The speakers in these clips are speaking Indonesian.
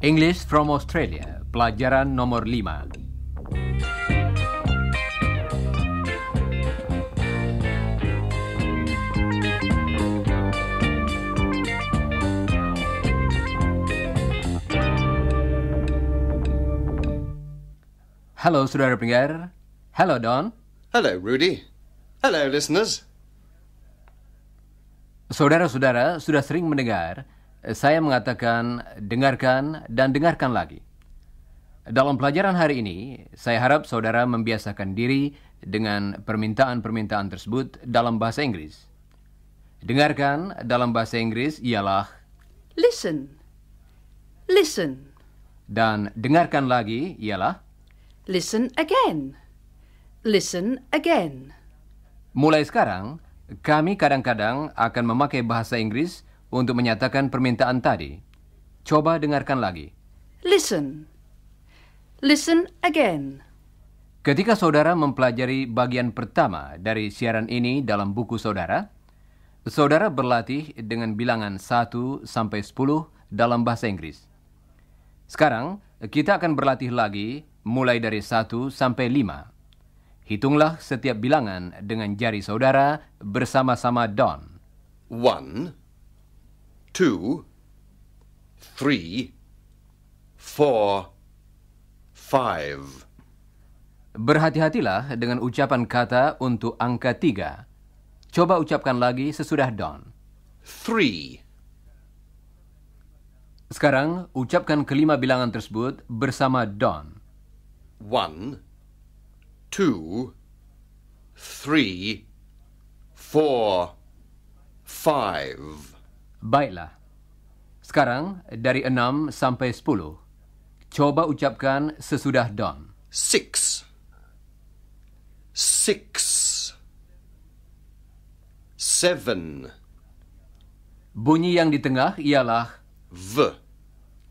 English from Australia, pelajaran nomor 5. Halo saudara pendengar. Halo Don. Hello, Rudy. Hello, listeners. Saudara-saudara sudah sering mendengar saya mengatakan dengarkan dan dengarkan lagi. Dalam pelajaran hari ini, saya harap saudara membiasakan diri dengan permintaan-permintaan tersebut dalam bahasa Inggris. Dengarkan dalam bahasa Inggris ialah Listen. Listen. dan dengarkan lagi ialah Listen again. Listen again. mulai sekarang, kami kadang-kadang akan memakai bahasa Inggris untuk menyatakan permintaan tadi. Coba dengarkan lagi. Listen. Listen again. Ketika saudara mempelajari bagian pertama dari siaran ini dalam buku saudara, saudara berlatih dengan bilangan 1 sampai 10 dalam bahasa Inggris. Sekarang, kita akan berlatih lagi mulai dari 1 sampai 5. Hitunglah setiap bilangan dengan jari saudara bersama-sama Don. 1, 2, 3, 4, 5. Berhati-hatilah dengan ucapan kata untuk angka 3. Coba ucapkan lagi sesudah Don. 3, Sekarang, ucapkan kelima bilangan tersebut bersama Don. 1, 2, 3, 4, 5. Baiklah. Sekarang, dari 6 sampai 10. Coba ucapkan sesudah Don. 6, 6, 7. Bunyi yang di tengah ialah V,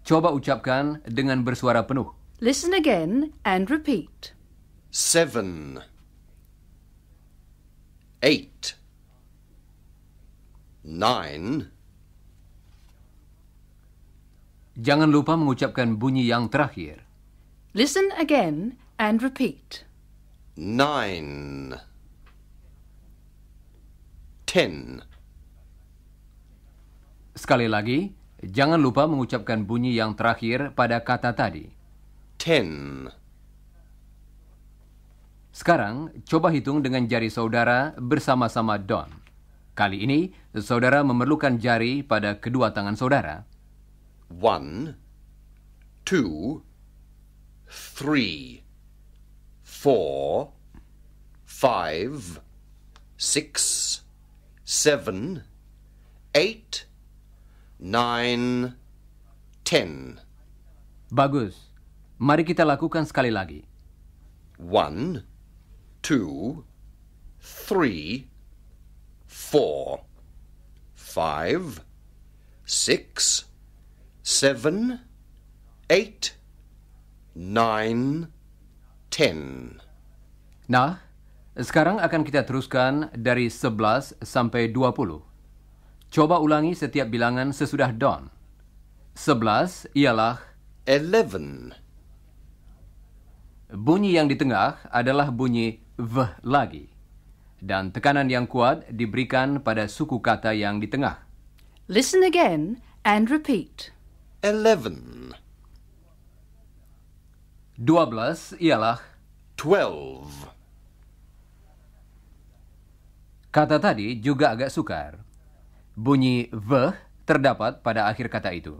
coba ucapkan dengan bersuara penuh. Listen again and repeat. 7, 8, 9. Jangan lupa mengucapkan bunyi yang terakhir. Listen again and repeat. 9, 10. Sekali lagi, jangan lupa mengucapkan bunyi yang terakhir pada kata tadi. 10. Sekarang, coba hitung dengan jari saudara bersama-sama Don. Kali ini, saudara memerlukan jari pada kedua tangan saudara. 1, 2, 3, 4, 5, 6, 7, 8, 9, 10. Bagus. Mari kita lakukan sekali lagi. 1, 2, 3, 4, 5, 6, 7, 8, 9, 10. Nah, sekarang akan kita teruskan dari 11 sampai 20. Coba ulangi setiap bilangan sesudah Don. 11 ialah 11, bunyi yang di tengah adalah bunyi V lagi. Dan tekanan yang kuat diberikan pada suku kata yang di tengah. Listen again and repeat. 11, 12 ialah 12. kata tadi juga agak sukar. Bunyi V terdapat pada akhir kata itu.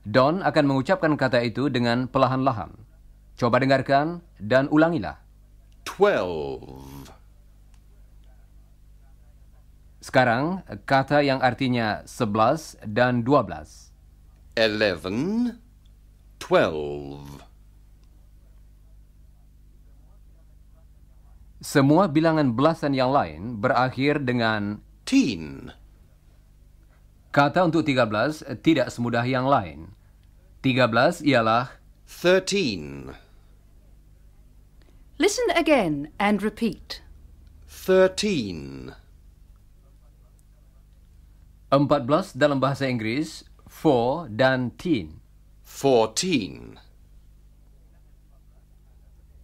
Don akan mengucapkan kata itu dengan perlahan-lahan. Coba dengarkan dan ulangilah. 12, Sekarang, kata yang artinya 11 dan 12. 11, 12. Semua bilangan belasan yang lain berakhir dengan Teen. kata untuk 13 tidak semudah yang lain. 13 ialah 13, Listen again and repeat. 13. 14 dalam bahasa Inggris, 4 dan teen. 14.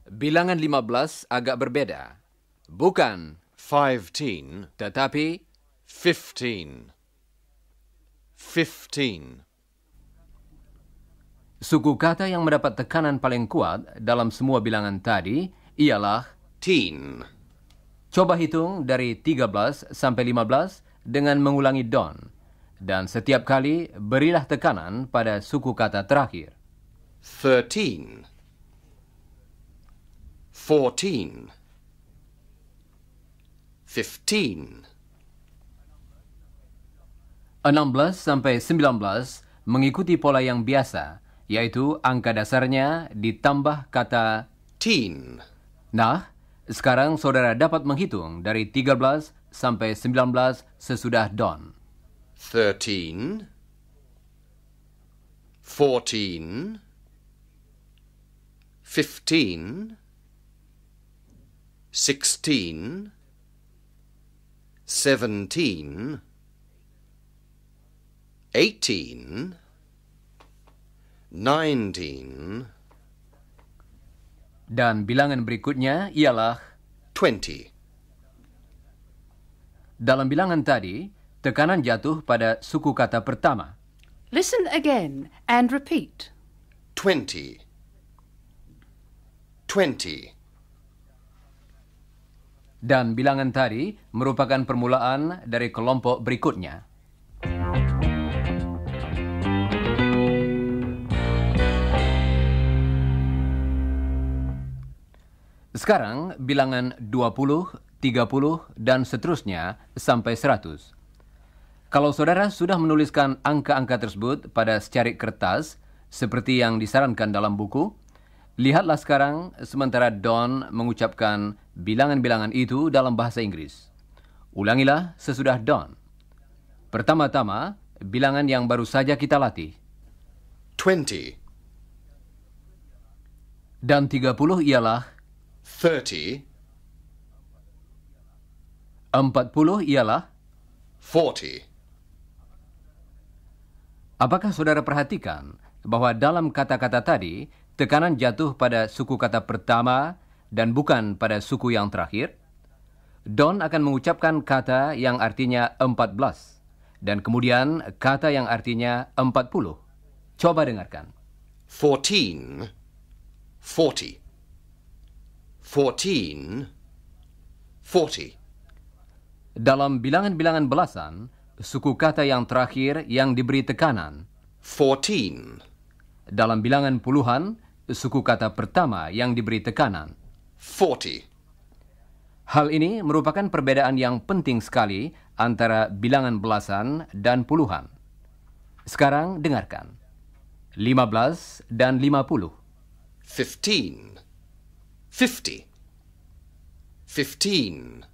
Bilangan 15 agak berbeda. Bukan, 15. tetapi 15. 15. suku kata yang mendapat tekanan paling kuat dalam semua bilangan tadi ialah Teen. coba hitung dari 13 sampai 15 dengan mengulangi don. Dan setiap kali berilah tekanan pada suku kata terakhir. 13. 14. 15. 16 sampai 19 mengikuti pola yang biasa, yaitu angka dasarnya ditambah kata. Teen. Nah, sekarang saudara dapat menghitung dari 13 sampai 19 sesudah don. 13. 14. 15. 16. 17. 18. 19. Dan bilangan berikutnya ialah 20. dalam bilangan tadi, tekanan jatuh pada suku kata pertama. Listen again and repeat. 20. 20. Dan bilangan tadi merupakan permulaan dari kelompok berikutnya. Sekarang bilangan 20, 30, dan seterusnya sampai 100. Kalau saudara sudah menuliskan angka-angka tersebut pada secarik kertas, seperti yang disarankan dalam buku, lihatlah sekarang sementara Don mengucapkan bilangan-bilangan itu dalam bahasa Inggris. Ulangilah sesudah Don. Pertama-tama, bilangan yang baru saja kita latih. 20. Dan 30 ialah, 30. 40 ialah. 40. Apakah saudara perhatikan bahwa dalam kata-kata tadi, tekanan jatuh pada suku kata pertama dan bukan pada suku yang terakhir? Don akan mengucapkan kata yang artinya 14 dan kemudian kata yang artinya 40. Coba dengarkan. 14. 40. 14. 40. Dalam bilangan-bilangan belasan, suku kata yang terakhir yang diberi tekanan. 14. Dalam bilangan puluhan, suku kata pertama yang diberi tekanan. 40. Hal ini merupakan perbedaan yang penting sekali antara bilangan belasan dan puluhan. Sekarang dengarkan. 15 dan 50. 15. 50. 15.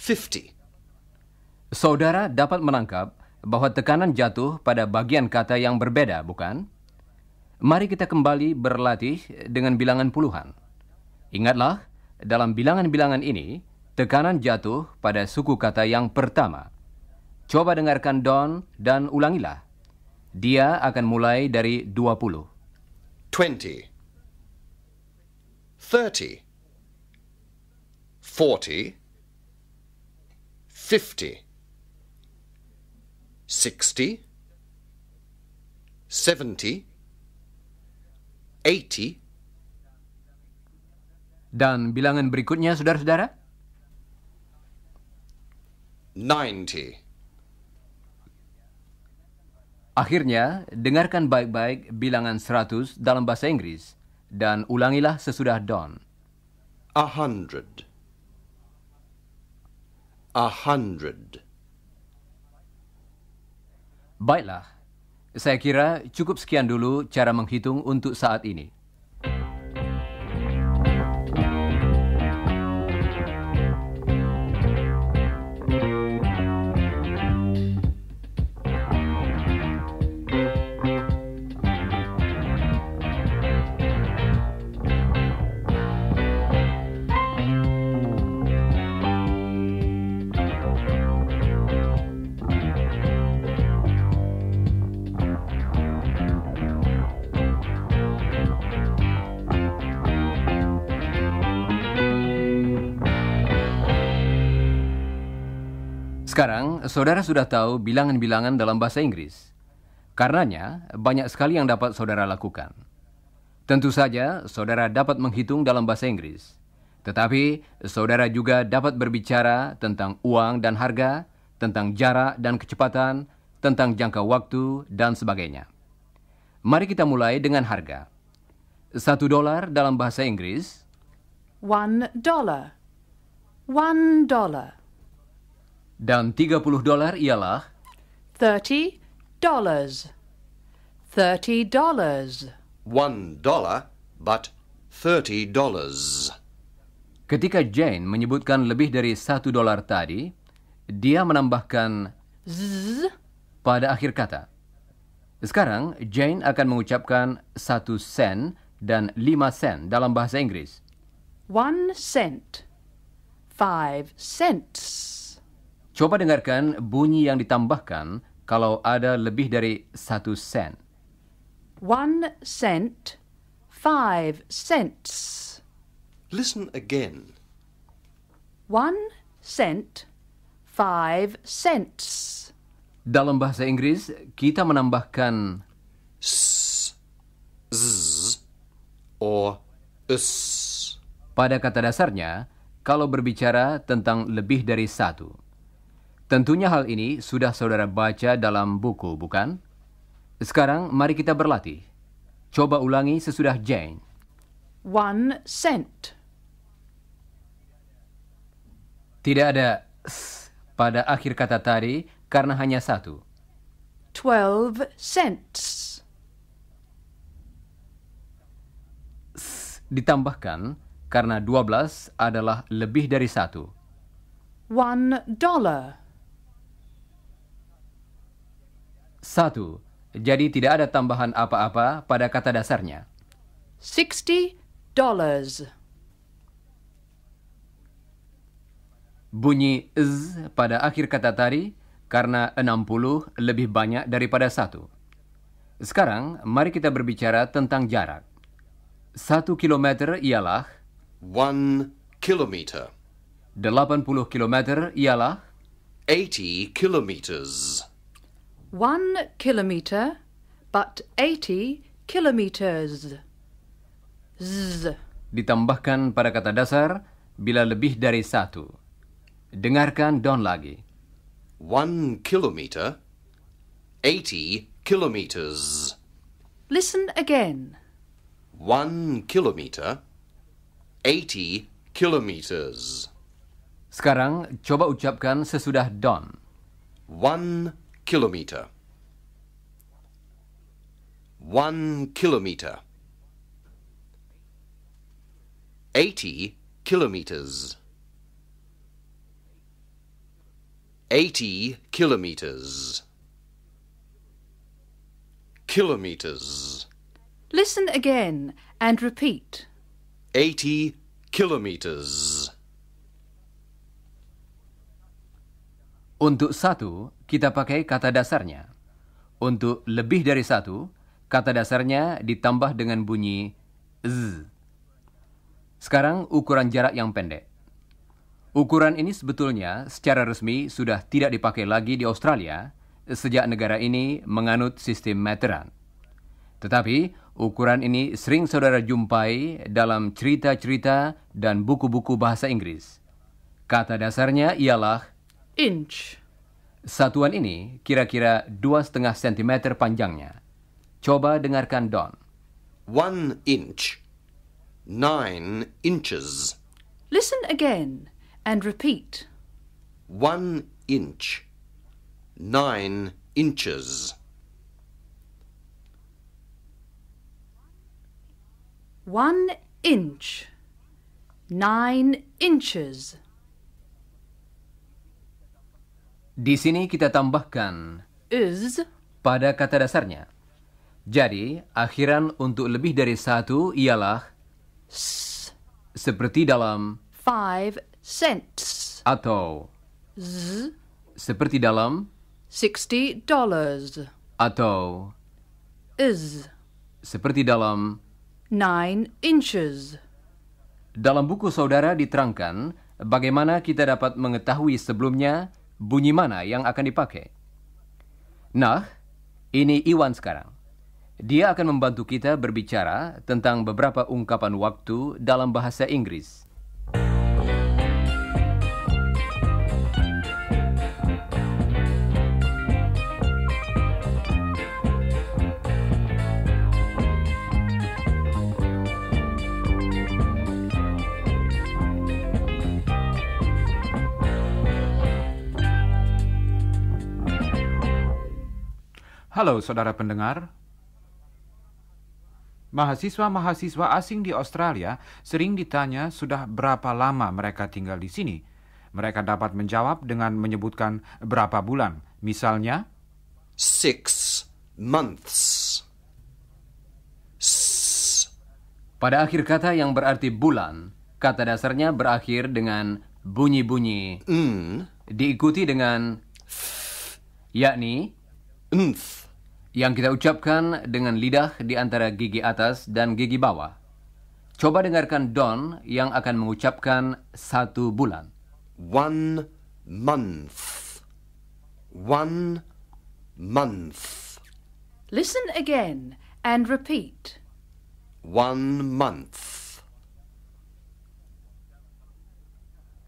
50. Saudara dapat menangkap bahwa tekanan jatuh pada bagian kata yang berbeda, bukan? Mari kita kembali berlatih dengan bilangan puluhan. Ingatlah, dalam bilangan-bilangan ini, tekanan jatuh pada suku kata yang pertama. Coba dengarkan Don dan ulangilah. Dia akan mulai dari 20. 20. 30. 40. 50. 60. 70. 80. Dan bilangan berikutnya, saudara-saudara? 90. Akhirnya, dengarkan baik-baik bilangan 100 dalam bahasa Inggris dan ulangilah sesudah Don. 100. 100. Baiklah, saya kira cukup sekian dulu cara menghitung untuk saat ini. Sekarang, saudara sudah tahu bilangan-bilangan dalam bahasa Inggris. Karenanya, banyak sekali yang dapat saudara lakukan. Tentu saja, saudara dapat menghitung dalam bahasa Inggris. Tetapi, saudara juga dapat berbicara tentang uang dan harga, tentang jarak dan kecepatan, tentang jangka waktu, dan sebagainya. Mari kita mulai dengan harga. $1 dalam bahasa Inggris, $1. $1. dan $30 ialah $30. $30. $1, but $30. ketika Jane menyebutkan lebih dari $1 tadi, dia menambahkan Z. pada akhir kata. Sekarang, Jane akan mengucapkan 1 sen dan 5 sen dalam bahasa Inggris. 1 cent. 5 cents. Coba dengarkan bunyi yang ditambahkan kalau ada lebih dari 1 sen. 1 cent. 5 cents. Listen again. 1 cent. 5 cents. Dalam bahasa Inggris, kita menambahkan S, Z, or S. pada kata dasarnya kalau berbicara tentang lebih dari 1. Tentunya hal ini sudah saudara baca dalam buku, bukan? Sekarang mari kita berlatih. Coba ulangi sesudah Jane. 1 cent. Tidak ada s pada akhir kata tadi karena hanya 1. 12 cents. Ditambahkan karena 12 adalah lebih dari 1. $1. 1. Jadi tidak ada tambahan apa-apa pada kata dasarnya. $60. Bunyi z pada akhir kata tadi karena 60 lebih banyak daripada 1. Sekarang, mari kita berbicara tentang jarak. 1 kilometer ialah 1 kilometer. 80 kilometer ialah 80 kilometers. 1 kilometer, but 80 kilometers. Z. ditambahkan pada kata dasar bila lebih dari 1. Dengarkan Don lagi. 1 kilometer. 80 kilometers. Listen again. 1 kilometer. 80 kilometers. Sekarang coba ucapkan sesudah Don. 1 kilometer. 1 kilometer. 80 kilometers. 80 kilometers. Kilometers. Listen again and repeat. 80 kilometers. Untuk 1, kita pakai kata dasarnya. Untuk lebih dari 1, kata dasarnya ditambah dengan bunyi z. Sekarang ukuran jarak yang pendek. Ukuran ini sebetulnya secara resmi sudah tidak dipakai lagi di Australia sejak negara ini menganut sistem meteran. Tetapi ukuran ini sering saudara jumpai dalam cerita-cerita dan buku-buku bahasa Inggris. Kata dasarnya ialah Inch. satuan ini kira-kira 2,5 cm panjangnya. Coba dengarkan Don. 1 inch. 9 inches. Listen again and repeat. 1 inch. 9 inches. 1 inch. 9 inches. Di sini kita tambahkan Is. pada kata dasarnya. Jadi, akhiran untuk lebih dari 1 ialah S. seperti dalam 5 cents. atau Z. seperti dalam $60. atau Is. seperti dalam. 9 inches. Dalam buku saudara diterangkan bagaimana kita dapat mengetahui sebelumnya bunyi mana yang akan dipakai. Nah, ini Iwan sekarang. Dia akan membantu kita berbicara tentang beberapa ungkapan waktu dalam bahasa Inggris. Halo saudara pendengar. Mahasiswa-mahasiswa asing di Australia sering ditanya sudah berapa lama mereka tinggal di sini. Mereka dapat menjawab dengan menyebutkan berapa bulan. Misalnya, 6 months. Pada akhir kata yang berarti bulan, kata dasarnya berakhir dengan bunyi-bunyi, diikuti dengan yakni Nth. yang kita ucapkan dengan lidah di antara gigi atas dan gigi bawah. Coba dengarkan Don yang akan mengucapkan 1 bulan. 1 month. 1 month. Listen again and repeat. 1 month.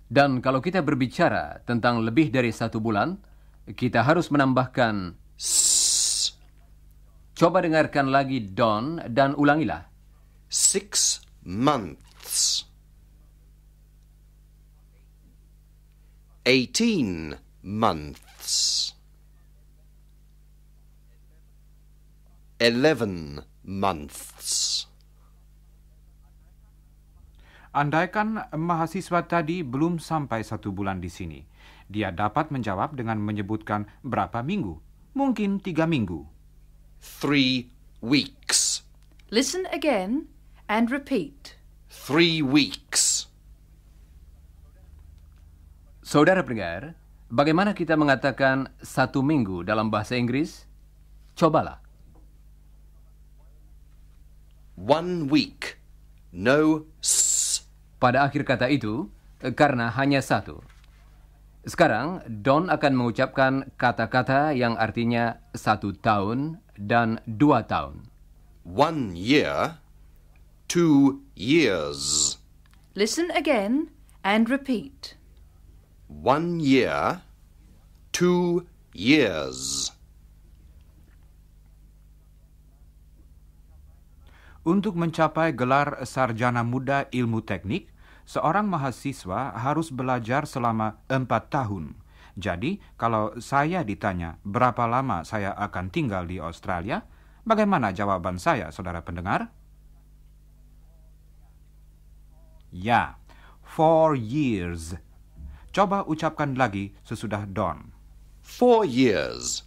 Dan kalau kita berbicara tentang lebih dari 1 bulan, kita harus menambahkan. Coba dengarkan lagi Don dan ulangilah. 6 months. 18 months. 11 months. andaikan mahasiswa tadi belum sampai 1 bulan di sini. Dia dapat menjawab dengan menyebutkan berapa minggu. Mungkin 3 minggu. 3 weeks. Listen again and repeat. 3 weeks. Saudara pendengar, bagaimana kita mengatakan 1 minggu dalam bahasa Inggris? Cobalah. 1 week. No s. Pada akhir kata itu, karena hanya 1. Sekarang, Don akan mengucapkan kata-kata yang artinya 1 tahun dan 2 tahun. 1 year. 2 years. Listen again and repeat. 1 year. 2 years. Untuk mencapai gelar sarjana muda ilmu teknik, seorang mahasiswa harus belajar selama 4 tahun. Jadi, kalau saya ditanya berapa lama saya akan tinggal di Australia, bagaimana jawaban saya, saudara pendengar? Ya, 4 years. Coba ucapkan lagi sesudah Don. 4 years.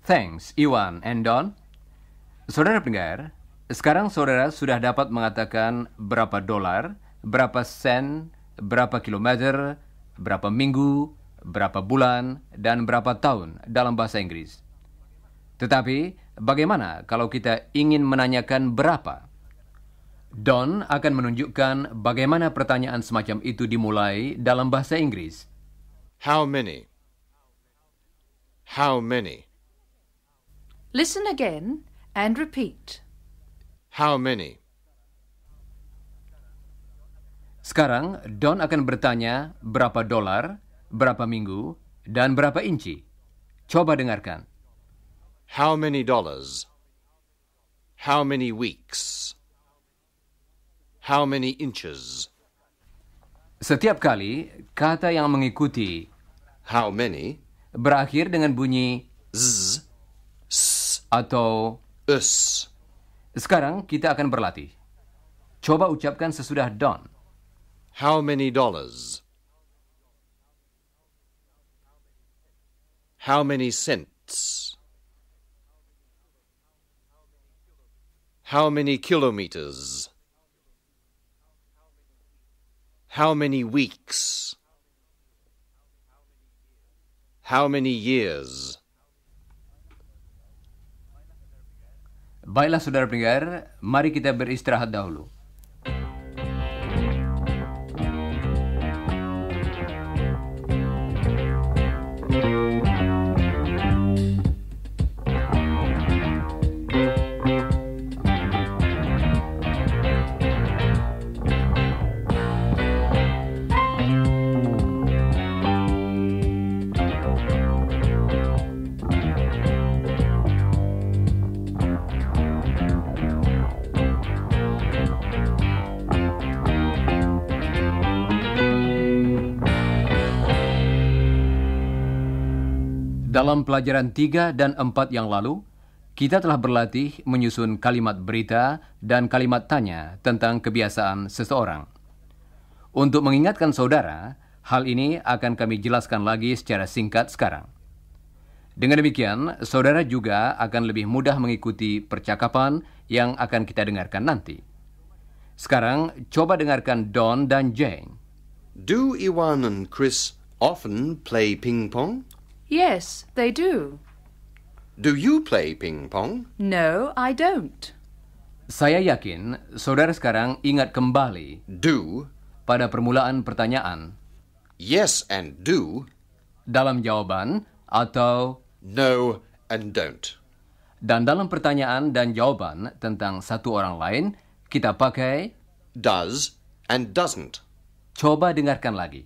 Thanks, Iwan and Don. Saudara pendengar, sekarang saudara sudah dapat mengatakan berapa dolar, berapa sen, berapa kilometer, berapa minggu, berapa bulan, dan berapa tahun dalam bahasa Inggris. Tetapi, bagaimana kalau kita ingin menanyakan berapa? Don akan menunjukkan bagaimana pertanyaan semacam itu dimulai dalam bahasa Inggris. How many? How many? Listen again and repeat. How many? Sekarang, Don akan bertanya berapa dolar, berapa minggu, dan berapa inci. Coba dengarkan. How many dollars? How many weeks? How many inches? Setiap kali, kata yang mengikuti How many? berakhir dengan bunyi Z. S. atau Us. sekarang kita akan berlatih. Coba ucapkan sesudah Don. How many dollars? How many cents? How many kilometers? How many weeks? How many years? Baiklah saudara pendengar, mari kita beristirahat dahulu. Dalam pelajaran 3 dan 4 yang lalu, kita telah berlatih menyusun kalimat berita dan kalimat tanya tentang kebiasaan seseorang. Untuk mengingatkan saudara, hal ini akan kami jelaskan lagi secara singkat sekarang. Dengan demikian, saudara juga akan lebih mudah mengikuti percakapan yang akan kita dengarkan nanti. Sekarang, coba dengarkan Don dan Jane. Do Iwan and Chris often play ping pong? Yes, they do. Do you play ping pong? No, I don't. Saya yakin saudara sekarang ingat kembali Do, pada permulaan pertanyaan, yes and do, dalam jawaban atau no and don't. dan dalam pertanyaan dan jawaban tentang satu orang lain, kita pakai Does and doesn't. coba dengarkan lagi.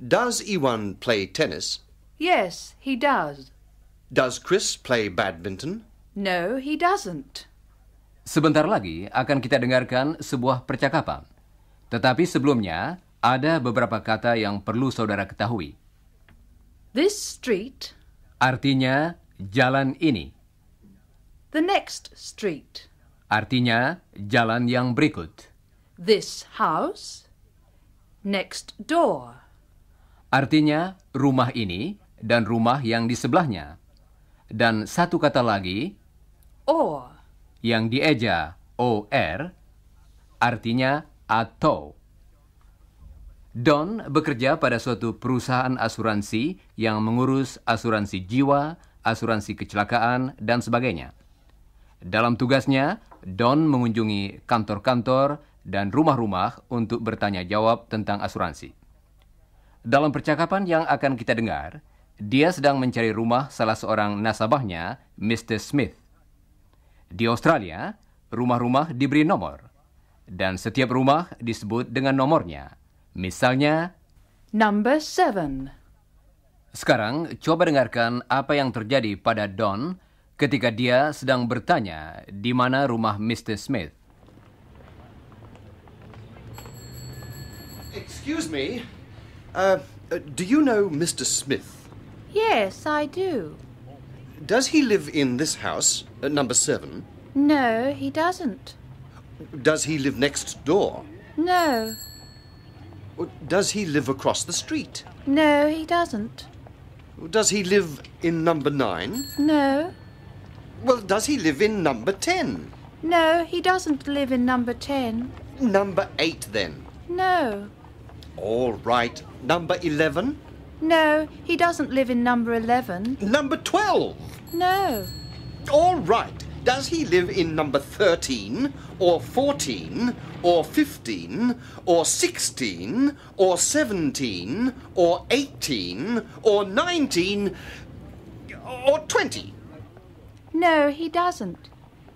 Does Iwan play tennis? Yes, he does. Does Chris play badminton? No, he doesn't. Sebentar lagi akan kita dengarkan sebuah percakapan. Tetapi sebelumnya, ada beberapa kata yang perlu saudara ketahui. This street, Artinya, jalan ini. the next street. Artinya, jalan yang berikut. This house, next door. Artinya, rumah ini dan rumah yang di sebelahnya. Dan satu kata lagi, Or. yang dieja OR, artinya atau. Don bekerja pada suatu perusahaan asuransi yang mengurus asuransi jiwa, asuransi kecelakaan, dan sebagainya. Dalam tugasnya, Don mengunjungi kantor-kantor dan rumah-rumah untuk bertanya jawab tentang asuransi. Dalam percakapan yang akan kita dengar, dia sedang mencari rumah salah seorang nasabahnya, Mr. Smith. Di Australia, rumah-rumah diberi nomor, dan setiap rumah disebut dengan nomornya. Misalnya, Number 7. sekarang coba dengarkan apa yang terjadi pada Don ketika dia sedang bertanya di mana rumah Mr. Smith. Excuse me. Do you know Mr. Smith? Yes, I do. Does he live in this house, number 7? No, he doesn't. Does he live next door? No. Does he live across the street? No, he doesn't. Does he live in number 9? No. Well, does he live in number 10? No, he doesn't live in number 10. Number 8, then. No. All right. Number 11? No, he doesn't live in number 11. Number 12? No. All right. Does he live in number 13, or 14, or 15, or 16, or 17, or 18, or 19, or 20? No, he doesn't.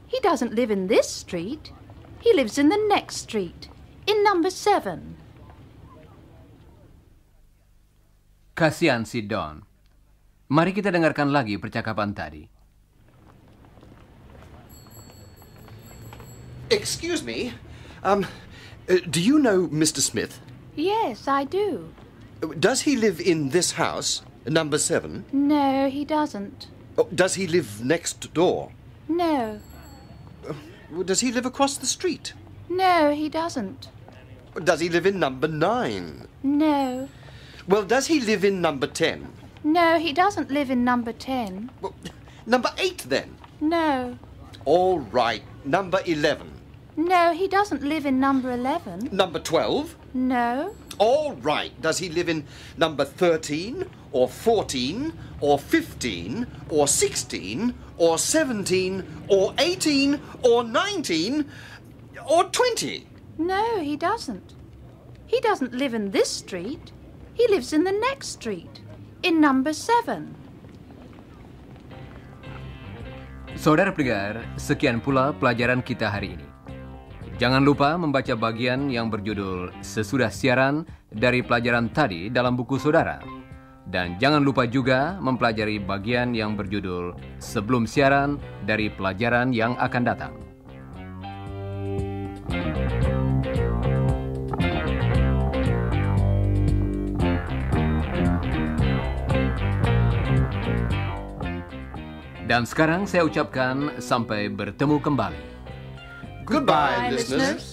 He doesn't live in this street. He lives in the next street, in number 7. Kasihan si Don. Mari kita dengarkan lagi percakapan tadi. Excuse me. Do you know Mr. Smith? Yes, I do. Does he live in this house, number 7? No, he doesn't. Does he live next door? No. Does he live across the street? No, he doesn't. Does he live in number 9? No. Well, does he live in number 10? No, he doesn't live in number 10. Well, number 8, then. No. All right. Number 11. No, he doesn't live in number 11. Number 12. No. All right. Does he live in number 13, or 14, or 15, or 16, or 17, or 18, or 19, or 20? No, he doesn't. He doesn't live in this street. He lives in the next street, in number 7. Saudara pendengar, sekian pula pelajaran kita hari ini. Jangan lupa membaca bagian yang berjudul Sesudah Siaran dari pelajaran tadi dalam buku saudara. Dan jangan lupa juga mempelajari bagian yang berjudul Sebelum Siaran dari pelajaran yang akan datang. Dan sekarang saya ucapkan sampai bertemu kembali. Goodbye, listeners.